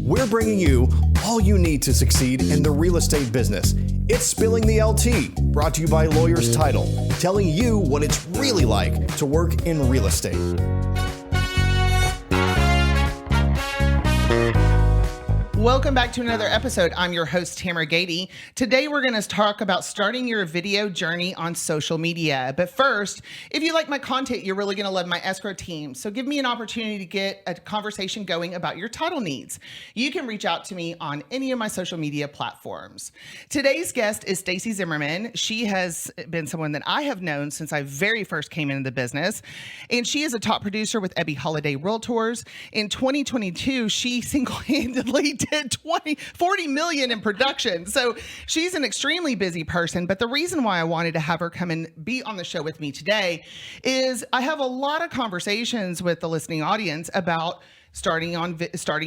we're bringing you all you need to succeed in the real estate business. It's Spilling the LT, brought to you by Lawyers Title, telling you what it's really like to work in real estate. Welcome back to another episode. I'm your host, Tamara Gady. Today, we're going to talk about starting your video journey on social media. But first, if you like my content, you're really going to love my escrow team. So give me an opportunity to get a conversation going about your title needs. You can reach out to me on any of my social media platforms. Today's guest is Stacy Zimmerman. She has been someone that I have known since I very first came into the business. And she is a top producer with Ebby Holiday Realtors. In 2022, she single-handedly did 40 million in production. So she's an extremely busy person. But the reason why I wanted to have her come and be on the show with me today is I have a lot of conversations with the listening audience about starting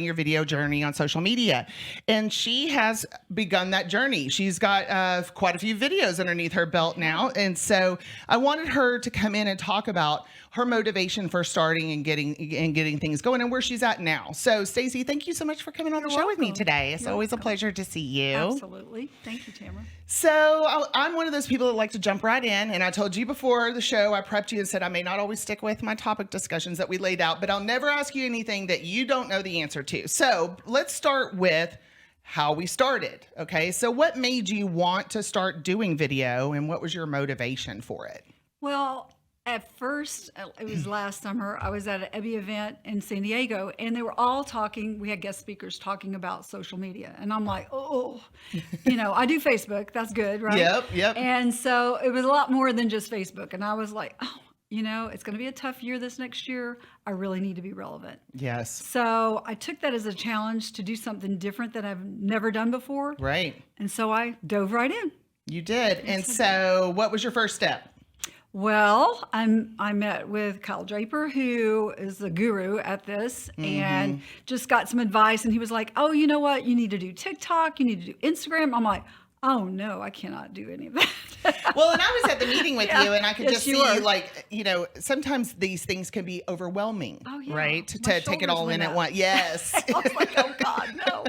your video journey on social media. And she has begun that journey. She's got quite a few videos underneath her belt now. And so I wanted her to come in and talk about her motivation for starting and getting things going and where she's at now. So Stacy, thank you so much for coming on the show with me today. It's always a pleasure to see you. Absolutely. Thank you, Tamara. So I'm one of those people that like to jump right in. And I told you before the show, I prepped you and said I may not always stick with my topic discussions that we laid out, but I'll never ask you anything that you don't know the answer to. So let's start with how we started. Okay. So what made you want to start doing video and what was your motivation for it? Well, at first, it was last summer, I was at an Ebby event in San Diego, and they were all talking, we had guest speakers talking about social media. And I'm like, I do Facebook. That's good, right? Yep. And so it was a lot more than just Facebook. And I was like, it's going to be a tough year this next year. I really need to be relevant. Yes. So I took that as a challenge to do something different that I've never done before. Right. And so I dove right in. You did. And so what was your first step? Well, I met with Kyle Draper, who is the guru at this, and just got some advice. And he was like, oh, you know what? You need to do TikTok. You need to do Instagram. I'm like, oh, no, I cannot do any of that. Well, and I was at the meeting with you, and I could just see, were. Sometimes these things can be overwhelming, right? To My take it all in shoulders at went once. Yes. I was like, oh, God, no.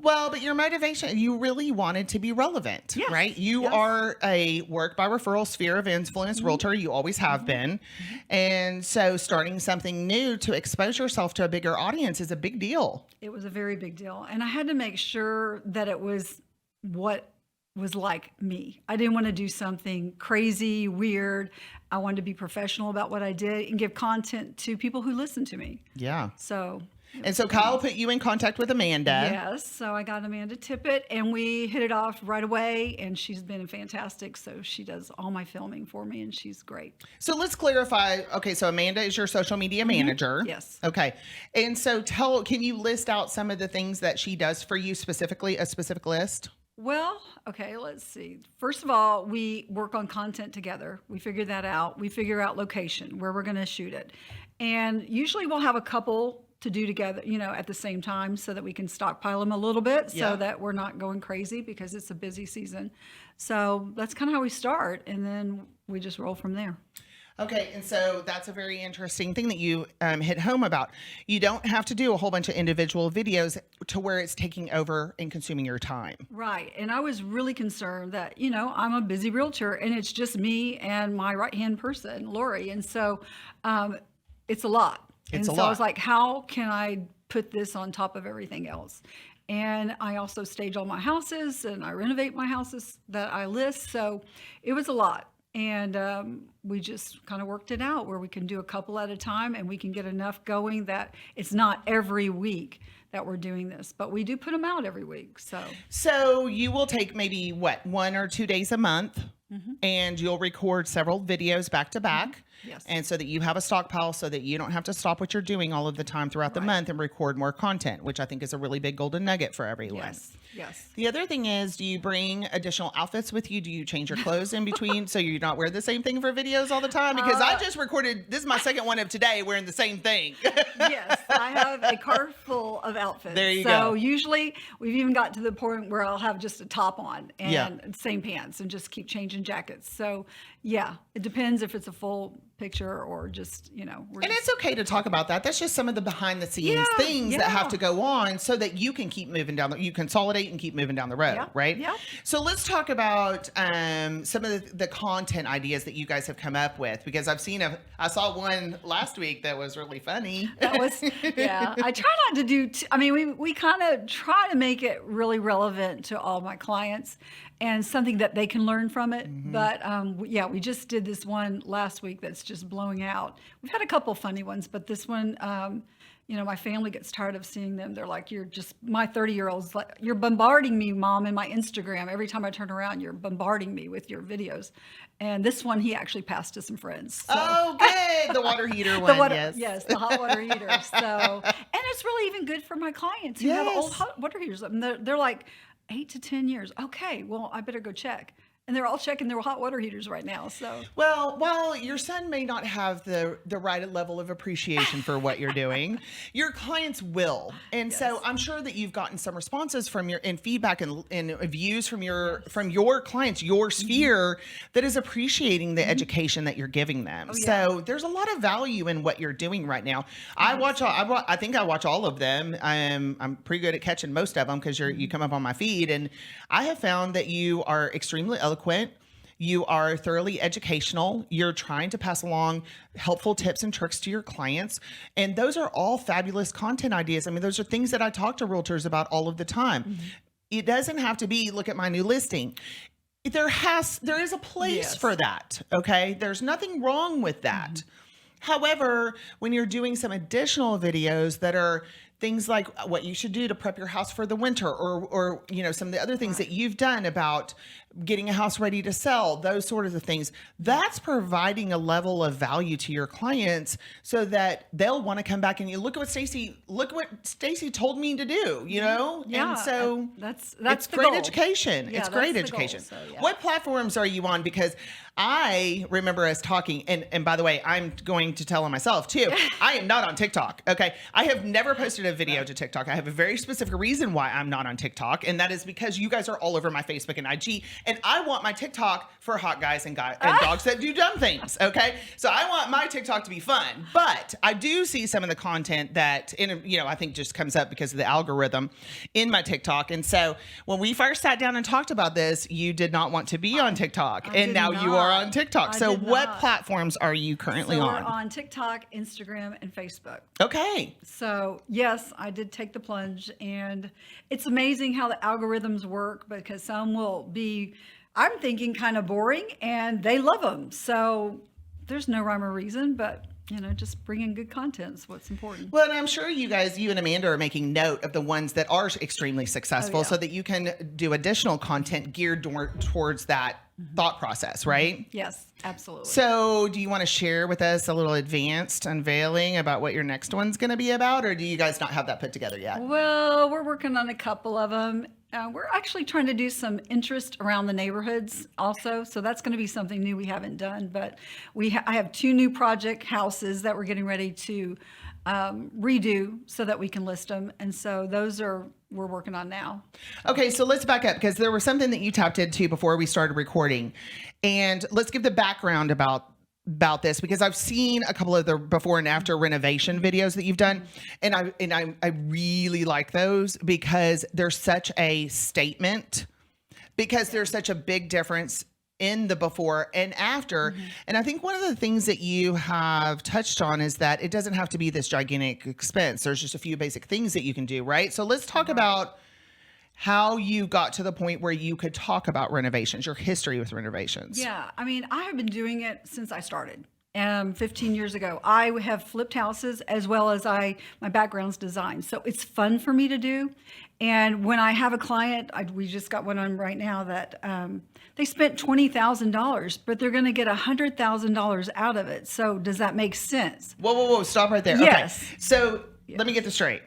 Well, but your motivation, you really wanted to be relevant, right? You are a work by referral sphere of influence realtor. You always have been. And so starting something new to expose yourself to a bigger audience is a big deal. It was a very big deal. And I had to make sure that it was what was like me. I didn't want to do something crazy, weird. I wanted to be professional about what I did and give content to people who listen to me. Yeah. So Kyle put you in contact with Amanda. Yes. So I got Amanda Tippett and we hit it off right away, and she's been fantastic. So she does all my filming for me and she's great. So let's clarify. Okay. So Amanda is your social media manager. Yes. Okay. And so can you list out some of the things that she does for you specifically, a specific list? Well, okay, let's see. First of all, we work on content together. We figure that out. We figure out location, where we're going to shoot it. And usually we'll have a couple to do together, at the same time so that we can stockpile them a little bit so that we're not going crazy because it's a busy season. So that's kind of how we start. And then we just roll from there. Okay, and so that's a very interesting thing that you hit home about. You don't have to do a whole bunch of individual videos to where it's taking over and consuming your time. Right, and I was really concerned that, I'm a busy realtor and it's just me and my right-hand person, Lori, and so it's a lot. So I was like, how can I put this on top of everything else? And I also stage all my houses and I renovate my houses that I list, so it was a lot. And we just kind of worked it out where we can do a couple at a time and we can get enough going that it's not every week that we're doing this, but we do put them out every week. So you will take maybe 1 or 2 days a month and you'll record several videos back to back. Yes. And so that you have a stockpile so that you don't have to stop what you're doing all of the time throughout the month and record more content, which I think is a really big golden nugget for everyone. Yes. The other thing is, do you bring additional outfits with you? Do you change your clothes in between so you not wear the same thing for videos all the time? Because I just recorded, this is my second one of today, wearing the same thing. Yes, I have a car full of outfits. There you go. So usually we've even got to the point where I'll have just a top on and same pants and just keep changing jackets. So yeah, it depends if it's a full picture or just, and it's okay to talk about that. That's just some of the behind the scenes things that have to go on so that you can keep moving down you consolidate and keep moving down the road, right? Yeah. So let's talk about some of the content ideas that you guys have come up with, because I saw one last week that was really funny. That was, I try not to do, we kind of try to make it really relevant to all my clients and something that they can learn from it. Mm-hmm. But we just did this one last week that's just blowing out. We've had a couple funny ones, but this one, my family gets tired of seeing them. They're like, my 30-year-old's like, you're bombarding me, Mom, in my Instagram. Every time I turn around, you're bombarding me with your videos. And this one, he actually passed to some friends. So. Oh, good. The water heater one, yes. Yes, the hot water heater. So, and it's really even good for my clients who have old hot water heaters. And they're like 8 to 10 years. Okay, well, I better go check. And they're all checking their hot water heaters right now. So, well, while your son may not have the right level of appreciation for what you're doing, your clients will. And so I'm sure that you've gotten some responses from and feedback and views from your clients, your sphere, that is appreciating the education that you're giving them. So there's a lot of value in what you're doing right now. I think I watch all of them. I'm pretty good at catching most of them because you come up on my feed, and I have found that you are extremely eloquent. You are thoroughly educational. You're trying to pass along helpful tips and tricks to your clients. And those are all fabulous content ideas. I mean, those are things that I talk to realtors about all of the time. Mm-hmm. It doesn't have to be, look at my new listing. There is a place for that. Okay. There's nothing wrong with that. Mm-hmm. However, when you're doing some additional videos that are things like what you should do to prep your house for the winter, or some of the other things that you've done about getting a house ready to sell, those sort of things, that's providing a level of value to your clients so that they'll want to come back and look what Stacy told me to do, Yeah. And so that's it's the great goal. education. Yeah, it's great education. Goal, so, What platforms are you on? Because I remember us talking, and by the way, I'm going to tell on myself too. I am not on TikTok. Okay. I have never posted a video to TikTok. I have a very specific reason why I'm not on TikTok. And that is because you guys are all over my Facebook and IG. And I want my TikTok for hot guys and dogs that do dumb things. Okay. So I want my TikTok to be fun, but I do see some of the content that, I think just comes up because of the algorithm in my TikTok. And so when we first sat down and talked about this, you did not want to be on TikTok. And now you are on TikTok. So what platforms are you currently on? We're on TikTok, Instagram, and Facebook. Okay. So yes, I did take the plunge, and it's amazing how the algorithms work, because some will be, I'm thinking, kind of boring, and they love them. So there's no rhyme or reason, but just bringing good content is what's important. Well, and I'm sure you and Amanda are making note of the ones that are extremely successful so that you can do additional content geared towards that thought process, right? Yes, absolutely. So do you want to share with us a little advanced unveiling about what your next one's going to be about, or do you guys not have that put together yet? Well, we're working on a couple of them. We're actually trying to do some interest around the neighborhoods also. So that's going to be something new we haven't done. But I have 2 new project houses that we're getting ready to redo so that we can list them. And so we're working on now. Okay, so let's back up, because there was something that you tapped into before we started recording. And let's give the background about this, because I've seen a couple of the before and after renovation videos that you've done, and I really like those because they're such a statement, because there's such a big difference in the before and after. Mm-hmm. And I think one of the things that you have touched on is that it doesn't have to be this gigantic expense. There's just a few basic things that you can do, right? So let's talk about how you got to the point where you could talk about renovations, your history with renovations. Yeah, I have been doing it since I started. 15 years ago. I have flipped houses, as well as my background's design. So it's fun for me to do. And when I have a client, we just got one on right now that they spent $20,000, but they're going to get $100,000 out of it. So does that make sense? Whoa, stop right there. Yes. Okay. So let me get this straight.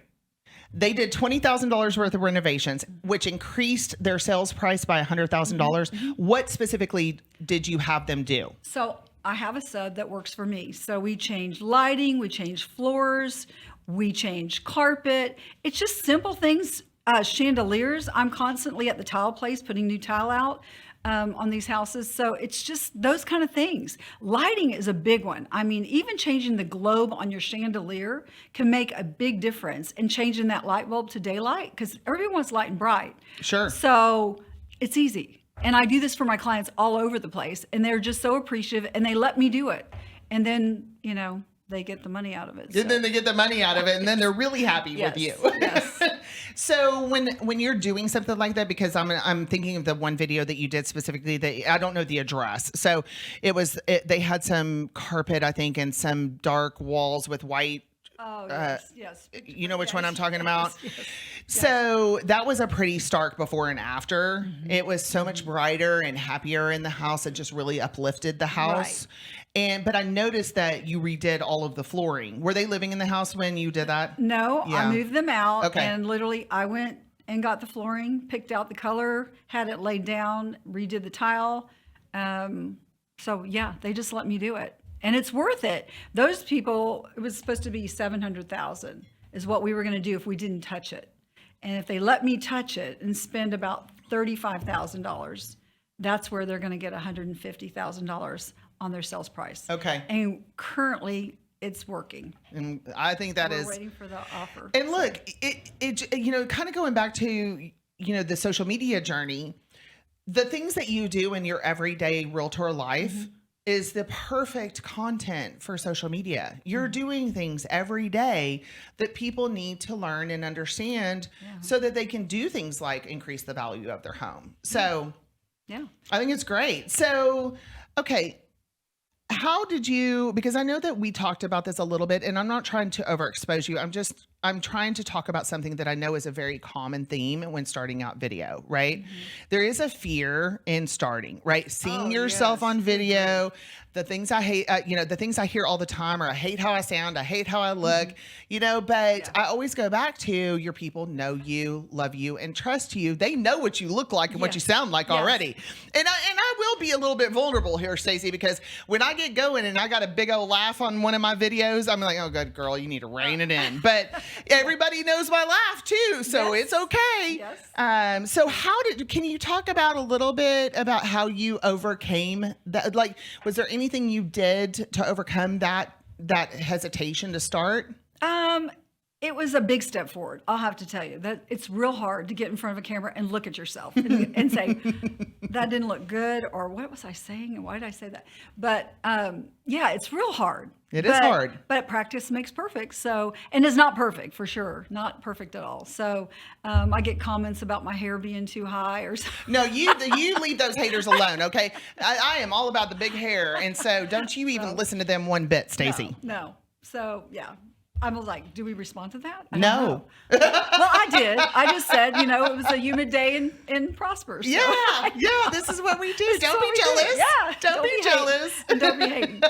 They did $20,000 worth of renovations, which increased their sales price by $100,000. Mm-hmm. What specifically did you have them do? So I have a sub that works for me. So we change lighting, we change floors, we change carpet. It's just simple things. Chandeliers. I'm constantly at the tile place putting new tile out. on these houses. So it's just those kind of things. Lighting is a big one. I mean, even changing the globe on your chandelier can make a big difference in changing that light bulb to daylight, because everyone's light and bright. Sure. So it's easy. And I do this for my clients all over the place, and they're just so appreciative, and they let me do it. And then, they get the money out of it. And then they get the money out of it, and then they're really happy with you. Yes. So when you're doing something like that, because I'm thinking of the one video that you did specifically, that I don't know the address. So they had some carpet, I think, and some dark walls with white. Oh, yes. You know which one I'm talking about? Yes. So that was a pretty stark before and after. Mm-hmm. It was so much brighter and happier in the house. It just really uplifted the house. Right. But I noticed that you redid all of the flooring. Were they living in the house when you did that? No, yeah. I moved them out. Okay. And literally I went and got the flooring, picked out the color, had it laid down, redid the tile. So yeah, they just let me do it. And it's worth it. Those people, it was supposed to be $700,000 is what we were going to do if we didn't touch it. And if they let me touch it and spend about $35,000, that's where they're going to get $150,000 on their sales price. Okay. And currently it's working. And I think that We're waiting for the offer. And look, it kind of going back to, the social media journey, the things that you do in your everyday realtor life is the perfect content for social media. You're doing things every day that people need to learn and understand so that they can do things like increase the value of their home. So yeah, I think it's great. So, okay. How did you, because I know that we talked about this a little bit, and I'm not trying to overexpose you. I'm trying to talk about something that I know is a very common theme when starting out video, right? Mm-hmm. There is a fear in starting, right? Seeing yourself on video, the things I hate, the things I hear all the time are I hate how I sound, I hate how I look, but I always go back to your people know you, love you, and trust you. They know what you look like and what you sound like already. And I will be a little bit vulnerable here, Stacey, because when I get going and I got a big old laugh on one of my videos, I'm like, oh, good girl, you need to rein it in. But everybody knows my laugh too, so it's okay. Yes. So can you talk about a little bit about how you overcame that? Like, was there anything you did to overcome that hesitation to start? It was a big step forward. I'll have to tell you that it's real hard to get in front of a camera and look at yourself and say, that didn't look good, or what was I saying? And why did I say that? But it's real hard. It is hard. But practice makes perfect. So, and it's not perfect for sure. Not perfect at all. So I get comments about my hair being too high or something. No, you leave those haters alone, okay? I am all about the big hair. And so don't you even listen to them one bit, Stacey. No. So, yeah. I was like, do we respond to that? No. Well, I did. I just said, it was a humid day in Prosper. So. Yeah. This is what we do. Don't be jealous. Yeah. Don't be jealous. And don't be hating.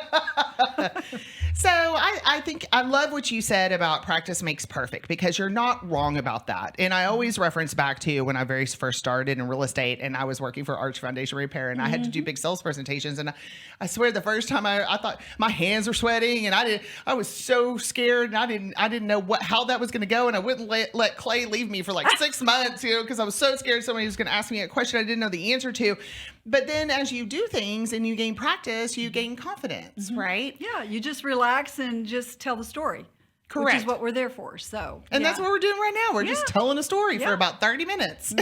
So I think I love what you said about practice makes perfect, because you're not wrong about that. And I always reference back to when I very first started in real estate and I was working for Arch Foundation Repair, and I had to do big sales presentations. And I swear the first time I thought my hands were sweating, and I was so scared, and I didn't know how that was going to go. And I wouldn't let Clay leave me for like 6 months, because I was so scared somebody was going to ask me a question I didn't know the answer to. But then as you do things and you gain practice, you gain confidence, right? Yeah, you just relax and just tell the story. Correct. Which is what we're there for. So, and that's what we're doing right now. We're just telling a story for about 30 minutes.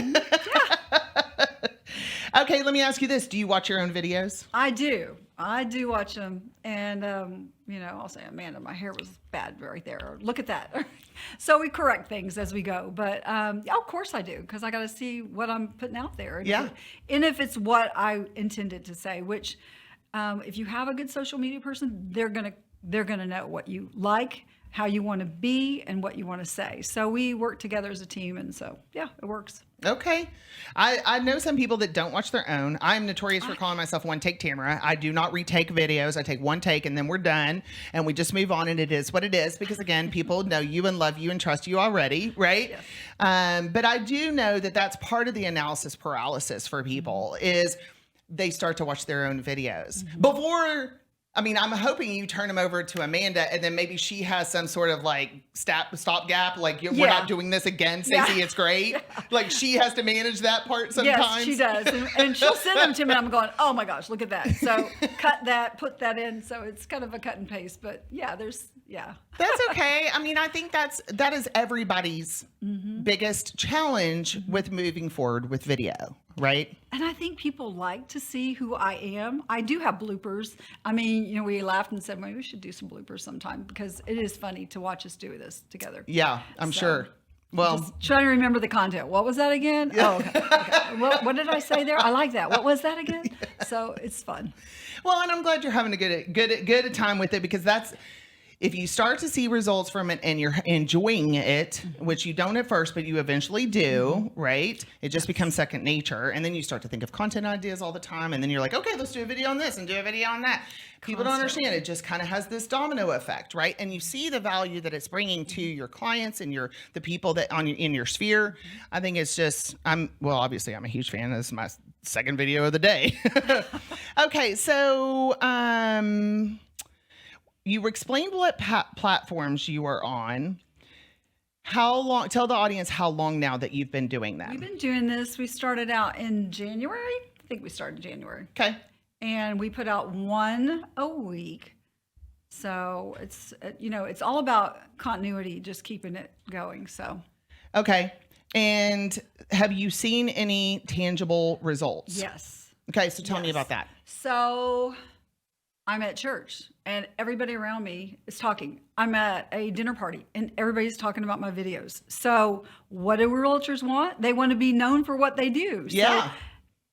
Okay, let me ask you this. Do you watch your own videos? I do. I do watch them. And, I'll say, Amanda, my hair was bad right there. Or, look at that. So we correct things as we go. But, of course I do, because I got to see what I'm putting out there. And if it's what I intended to say, which if you have a good social media person, they're gonna know what you like, how you want to be, and what you want to say. So we work together as a team, and so it works. Okay. I know some people that don't watch their own. I'm notorious for calling myself one take Tamara. I do not retake videos. I take one take and then we're done and we just move on, and it is what it is, because again, people know you and love you and trust you already, right? Yes. But I do know that that's part of the analysis paralysis for people is they start to watch their own videos before I mean, I'm hoping you turn them over to Amanda, and then maybe she has some sort of like stopgap. Like, we're not doing this again, Stacey. It's great. Yeah. Like, she has to manage that part sometimes. Yes, she does, and she'll send them to me, and I'm going, oh my gosh, look at that. So cut that, put that in. So it's kind of a cut and paste, but That's okay. I mean, I think that is everybody's biggest challenge with moving forward with video, right? And I think people like to see who I am. I do have bloopers. I mean, we laughed and said, well, we should do some bloopers sometime because it is funny to watch us do this together. Yeah, I'm sure. Well, just trying to remember the content. What was that again? Yeah. Oh, okay. What did I say there? I like that. What was that again? Yeah. So it's fun. Well, and I'm glad you're having a good time with it, because that's, if you start to see results from it and you're enjoying it, which you don't at first, but you eventually do, right? It just becomes second nature. And then you start to think of content ideas all the time. And then you're like, okay, let's do a video on this and do a video on that. People don't understand. It just kind of has this domino effect, right? And you see the value that it's bringing to your clients and the people that in your sphere. I think it's just, obviously I'm a huge fan. This is my second video of the day. Okay. So, you explained what platforms you are on. How long? Tell the audience how long now that you've been doing that. We've been doing this. We started out in January. I think we started in January. Okay. And we put out one a week. So it's, it's all about continuity, just keeping it going. So. Okay. And have you seen any tangible results? Yes. Okay. So tell me about that. So I'm at church and everybody around me is talking. I'm at a dinner party and everybody's talking about my videos. So what do realtors want? They want to be known for what they do. Yeah.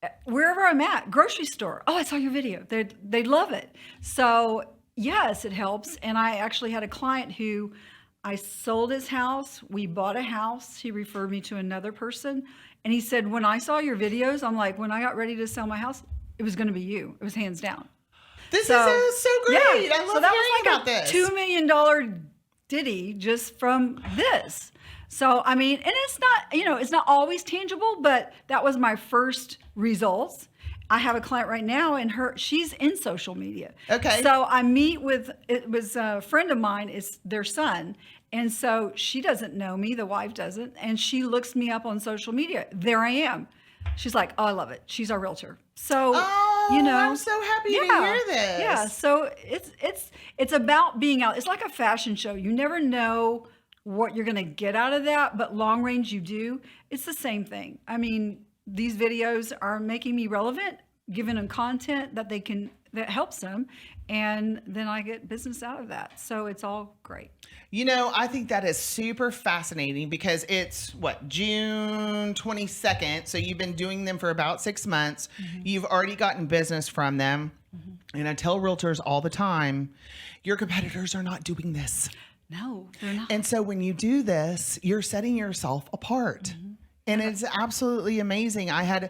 So wherever I'm at, grocery store, oh, I saw your video. They love it. So yes, it helps. And I actually had a client who I sold his house. We bought a house. He referred me to another person. And he said, when I saw your videos, I'm like, when I got ready to sell my house, it was going to be you. It was hands down. This is so great. Yeah. I love hearing about this. $2 million ditty just from this. So, I mean, and it's not, it's not always tangible, but that was my first results. I have a client right now and she's in social media. Okay. So it was a friend of mine, it's their son. And so she doesn't know me, the wife doesn't. And she looks me up on social media. There I am. She's like, oh, I love it. She's our realtor. So, I'm so happy to hear this. Yeah. So it's about being out. It's like a fashion show. You never know what you're going to get out of that, but long range you do. It's the same thing. I mean, these videos are making me relevant, giving them content that helps them, and then I get business out of that. So it's all great. I think that is super fascinating because it's June 22nd. So you've been doing them for about 6 months. Mm-hmm. You've already gotten business from them. Mm-hmm. And I tell realtors all the time, your competitors are not doing this. No, they're not. And so when you do this, you're setting yourself apart. Mm-hmm. And it's absolutely amazing. I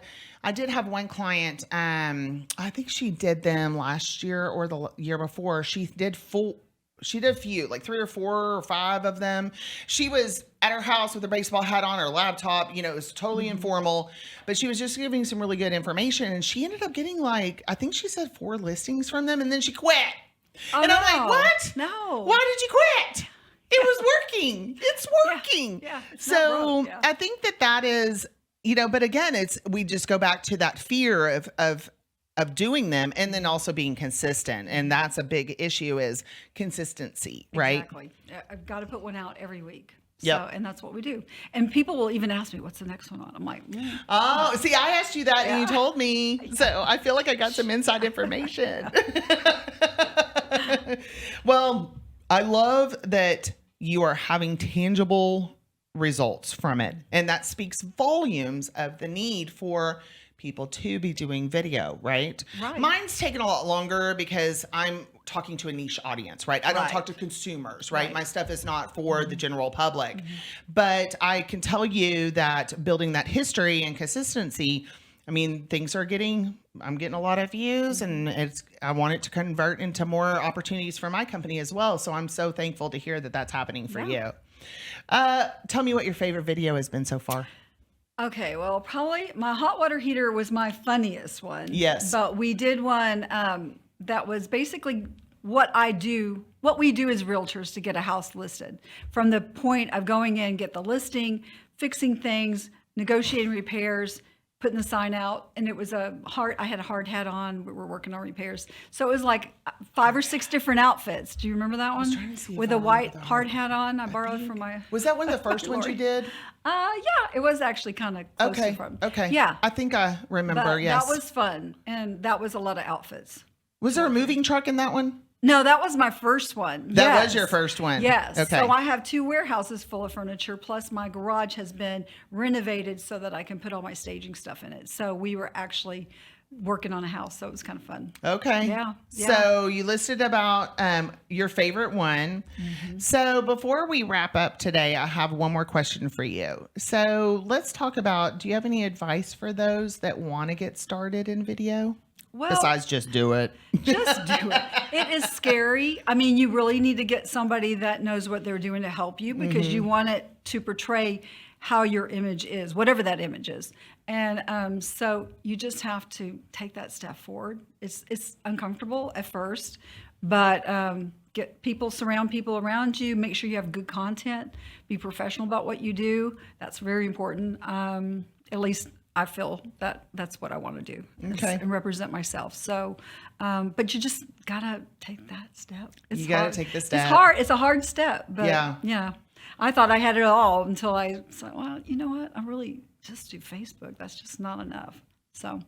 did have one client, I think she did them last year or the year before. She did a few, like 3 or 4 or 5 of them. She was at her house with her baseball hat on, her laptop, it was totally informal, but she was just giving some really good information. And she ended up getting I think she said 4 listings from them, and then she quit. Oh, and I'm like, what? No. Why did you quit? It was working. It's working. Yeah. So I think that is, but again, we just go back to that fear of doing them and then also being consistent. And that's a big issue is consistency, right? Exactly. I've got to put one out every week. Yeah. And that's what we do. And people will even ask me, what's the next one on? I'm like, oh, see, I asked you that and you told me. So I feel like I got some inside information. Well, I love that you are having tangible results from it. And that speaks volumes of the need for people to be doing video, right? Mine's taken a lot longer because I'm talking to a niche audience, right? I don't talk to consumers, right? My stuff is not for the general public. Mm-hmm. But I can tell you that building that history and consistency, I mean, I'm getting a lot of views and I want it to convert into more opportunities for my company as well. So I'm so thankful to hear that that's happening for you. Tell me what your favorite video has been so far. Okay, well, probably my hot water heater was my funniest one. Yes. But we did one that was basically what we do as realtors to get a house listed. From the point of going in, get the listing, fixing things, negotiating repairs, putting the sign out, and it was I had a hard hat on. We were working on repairs. So it was like 5 or 6 different outfits. Do you remember that one? I was trying to see with a white hard hat on. I borrowed from my... Was that one of the first ones you did? Yeah, it was actually kind of close to from. Okay. Yeah. I think I remember, But yes. that was fun, and that was a lot of outfits. Was there a moving truck in that one? No, that was my first one. That was your first one? Yes. Okay. So I have 2 warehouses full of furniture, plus my garage has been renovated so that I can put all my staging stuff in it. So we were actually working on a house, so it was kind of fun. Okay. Yeah. So you listed about your favorite one. Mm-hmm. So before we wrap up today, I have one more question for you. So let's talk about, do you have any advice for those that want to get started in video? Well, besides just do it. Just do it. It is scary. I mean, you really need to get somebody that knows what they're doing to help you, because you want it to portray how your image is, whatever that image is. And so you just have to take that step forward. It's uncomfortable at first, but surround people around you. Make sure you have good content. Be professional about what you do. That's very important. At least I feel that that's what I want to do, and represent myself. So, but you just gotta take that step. You gotta take the step. It's hard. It's a hard step, but yeah. I thought I had it all until I said, well, you know what? I really just do Facebook. That's just not enough. So.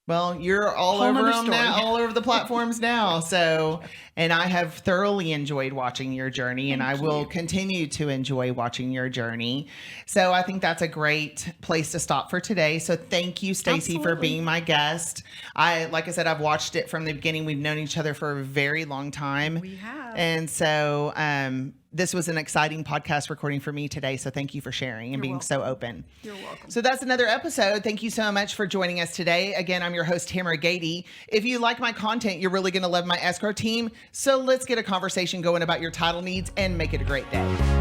Well, you're all over them now, all over the platforms now. So, and I have thoroughly enjoyed watching your journey, and I will continue to enjoy watching your journey. So I think that's a great place to stop for today. So thank you, Stacey, for being my guest. Like I said, I've watched it from the beginning. We've known each other for a very long time. We have. And so, this was an exciting podcast recording for me today. So thank you for sharing and being so open. You're welcome. So that's another episode. Thank you so much for joining us today. Again, I'm your host, Tamara Gady. If you like my content, you're really going to love my escrow team. So let's get a conversation going about your title needs and make it a great day.